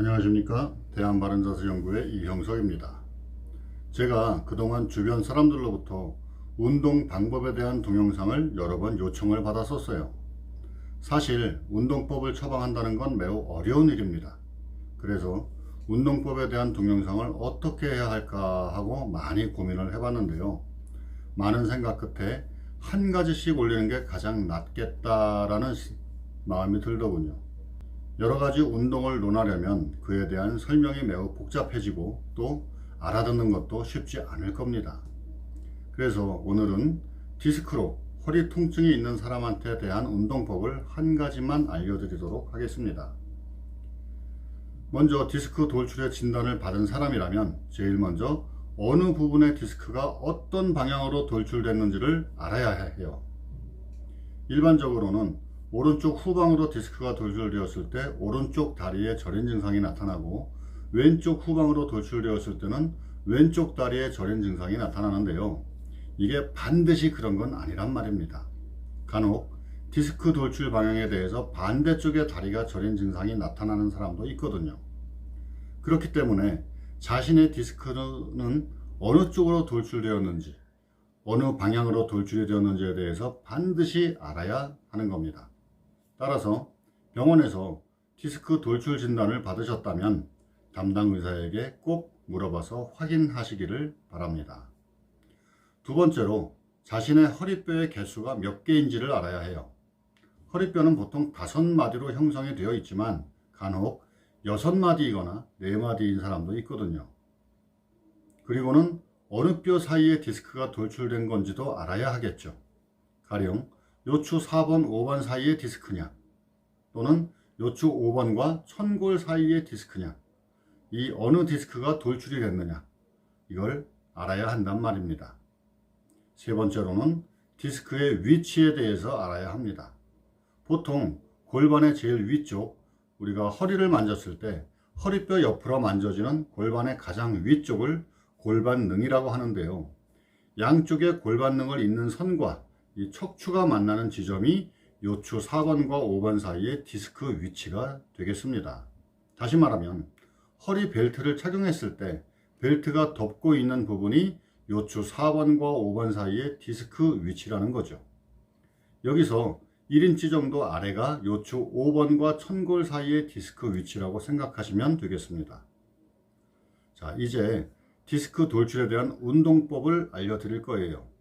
안녕하십니까. 대한바른자세연구의 이형석입니다. 제가 그동안 주변 사람들로부터 운동 방법에 대한 동영상을 여러 번 요청을 받았었어요. 사실 운동법을 처방한다는 건 매우 어려운 일입니다. 그래서 운동법에 대한 동영상을 어떻게 해야 할까 하고 많이 고민을 해봤는데요. 많은 생각 끝에 한 가지씩 올리는 게 가장 낫겠다라는 마음이 들더군요. 여러 가지 운동을 논하려면 그에 대한 설명이 매우 복잡해지고 또 알아듣는 것도 쉽지 않을 겁니다. 그래서 오늘은 디스크로 허리 통증이 있는 사람한테 대한 운동법을 한 가지만 알려드리도록 하겠습니다. 먼저 디스크 돌출의 진단을 받은 사람이라면 제일 먼저 어느 부분의 디스크가 어떤 방향으로 돌출됐는지를 알아야 해요. 일반적으로는 오른쪽 후방으로 디스크가 돌출되었을 때 오른쪽 다리에 저린 증상이 나타나고 왼쪽 후방으로 돌출되었을 때는 왼쪽 다리에 저린 증상이 나타나는데요. 이게 반드시 그런 건 아니란 말입니다. 간혹 디스크 돌출 방향에 대해서 반대쪽에 다리가 저린 증상이 나타나는 사람도 있거든요. 그렇기 때문에 자신의 디스크는 어느 쪽으로 돌출되었는지 어느 방향으로 돌출이 되었는지에 대해서 반드시 알아야 하는 겁니다. 따라서 병원에서 디스크 돌출 진단을 받으셨다면 담당 의사에게 꼭 물어봐서 확인하시기를 바랍니다. 두 번째로 자신의 허리뼈의 개수가 몇 개인지를 알아야 해요. 허리뼈는 보통 5마디로 형성이 되어 있지만 간혹 6마디이거나 4마디인 사람도 있거든요. 그리고는 어느 뼈 사이에 디스크가 돌출된 건지도 알아야 하겠죠. 가령 요추 4번, 5번 사이의 디스크냐 또는 요추 5번과 천골 사이의 디스크냐, 이 어느 디스크가 돌출이 됐느냐, 이걸 알아야 한단 말입니다. 세 번째로는 디스크의 위치에 대해서 알아야 합니다. 보통 골반의 제일 위쪽, 우리가 허리를 만졌을 때 허리뼈 옆으로 만져지는 골반의 가장 위쪽을 골반능이라고 하는데요. 양쪽에 골반능을 잇는 선과 이 척추가 만나는 지점이 요추 4번과 5번 사이의 디스크 위치가 되겠습니다. 다시 말하면 허리 벨트를 착용했을 때 벨트가 덮고 있는 부분이 요추 4번과 5번 사이의 디스크 위치라는 거죠. 여기서 1인치 정도 아래가 요추 5번과 천골 사이의 디스크 위치라고 생각하시면 되겠습니다. 자, 이제 디스크 돌출에 대한 운동법을 알려드릴 거예요.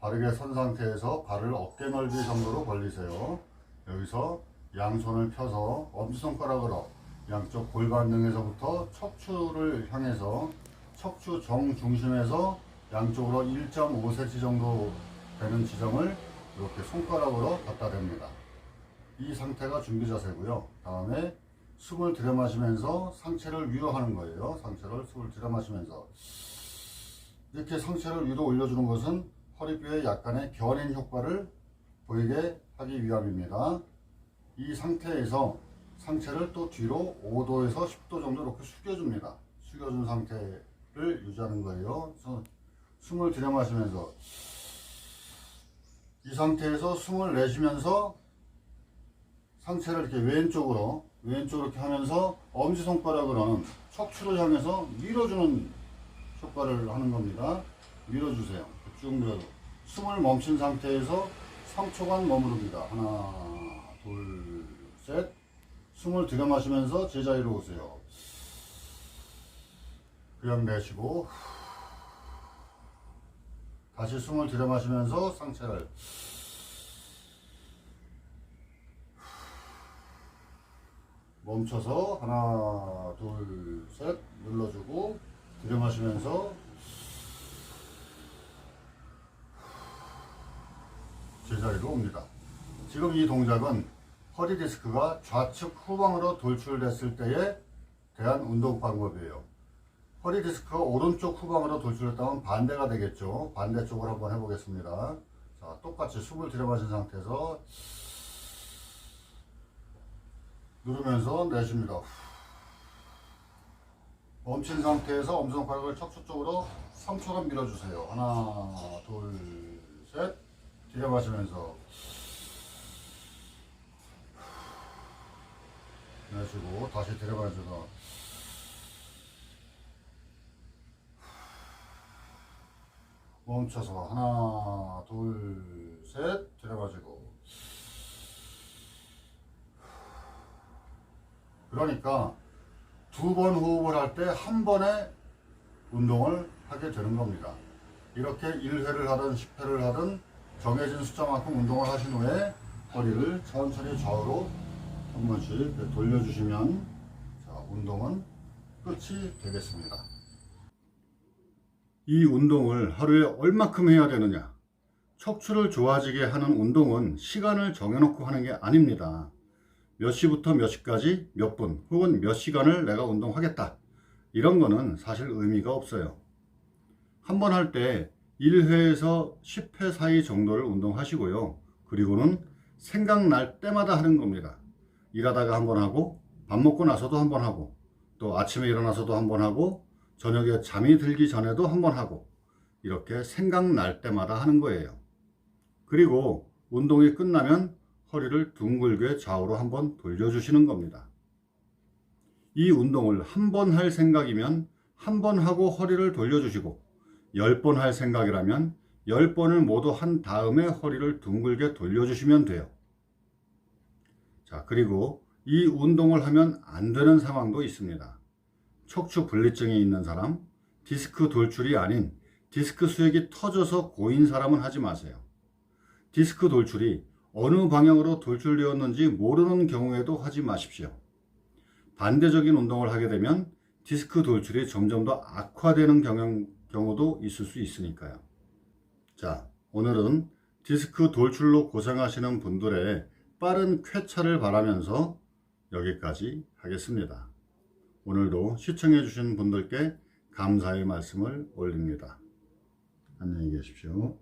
바르게 선 상태에서 발을 어깨 넓이 정도로 벌리세요. 여기서 양손을 펴서 엄지손가락으로 양쪽 골반등에서부터 척추를 향해서 척추 정중심에서 양쪽으로 1.5cm 정도 되는 지점을 이렇게 손가락으로 갖다 댑니다. 이 상태가 준비 자세고요. 다음에 숨을 들여마시면서 상체를 위로 하는 거예요. 상체를 숨을 들여마시면서 이렇게 상체를 위로 올려주는 것은 허리뼈에 약간의 결인 효과를 보이게 하기 위함입니다. 이 상태에서 상체를 또 뒤로 5도에서 10도 정도 이렇게 숙여줍니다. 숙여준 상태를 유지하는 거예요. 그래서 숨을 들여마시면서 이 상태에서 숨을 내쉬면서 상체를 이렇게 왼쪽으로 이렇게 하면서 엄지손가락으로는 척추를 향해서 밀어주는 효과를 하는 겁니다. 밀어주세요. 쭉 밀어줘. 숨을 멈춘 상태에서 3초간 머무릅니다. 하나, 둘, 셋. 숨을 들여마시면서 제자리로 오세요. 그냥 내쉬고 다시 숨을 들여마시면서 상체를 멈춰서 하나, 둘, 셋 눌러주고 들여마시면서 제자리로 옵니다. 지금 이 동작은 허리 디스크가 좌측 후방으로 돌출됐을 때에 대한 운동 방법이에요. 허리 디스크가 오른쪽 후방으로 돌출됐다면 반대가 되겠죠. 반대쪽으로 한번 해보겠습니다. 자, 똑같이 숨을 들여마신 상태에서 누르면서 내쉽니다. 멈춘 상태에서 엄지손가락을 척추 쪽으로 3초간 밀어주세요. 하나, 둘, 셋. 들여마시면서 내쉬고 다시 들어가줘서 멈춰서 하나 둘 셋 들어가지고. 그러니까 두 번 호흡을 할 때 한 번에 운동을 하게 되는 겁니다. 이렇게 1회를 하든 10회를 하든 정해진 숫자만큼 운동을 하신 후에 허리를 천천히 좌우로 한 번씩 돌려주시면 자, 운동은 끝이 되겠습니다. 이 운동을 하루에 얼마큼 해야 되느냐? 척추를 좋아지게 하는 운동은 시간을 정해놓고 하는 게 아닙니다. 몇 시부터 몇 시까지 몇 분 혹은 몇 시간을 내가 운동하겠다. 이런 거는 사실 의미가 없어요. 한 번 할 때 1회에서 10회 사이 정도를 운동하시고요. 그리고는 생각날 때마다 하는 겁니다. 일하다가 한 번 하고, 밥 먹고 나서도 한 번 하고, 또 아침에 일어나서도 한 번 하고, 저녁에 잠이 들기 전에도 한 번 하고, 이렇게 생각날 때마다 하는 거예요. 그리고 운동이 끝나면 허리를 둥글게 좌우로 한번 돌려주시는 겁니다. 이 운동을 한 번 할 생각이면 한 번 하고 허리를 돌려주시고 10번 할 생각이라면 10번을 모두 한 다음에 허리를 둥글게 돌려주시면 돼요. 자, 그리고 이 운동을 하면 안 되는 상황도 있습니다. 척추 분리증이 있는 사람, 디스크 돌출이 아닌 디스크 수액이 터져서 고인 사람은 하지 마세요. 디스크 돌출이 어느 방향으로 돌출되었는지 모르는 경우에도 하지 마십시오. 반대적인 운동을 하게 되면 디스크 돌출이 점점 더 악화되는 경우도 있을 수 있으니까요. 자, 오늘은 디스크 돌출로 고생하시는 분들의 빠른 쾌차를 바라면서 여기까지 하겠습니다. 오늘도 시청해 주신 분들께 감사의 말씀을 올립니다. 안녕히 계십시오.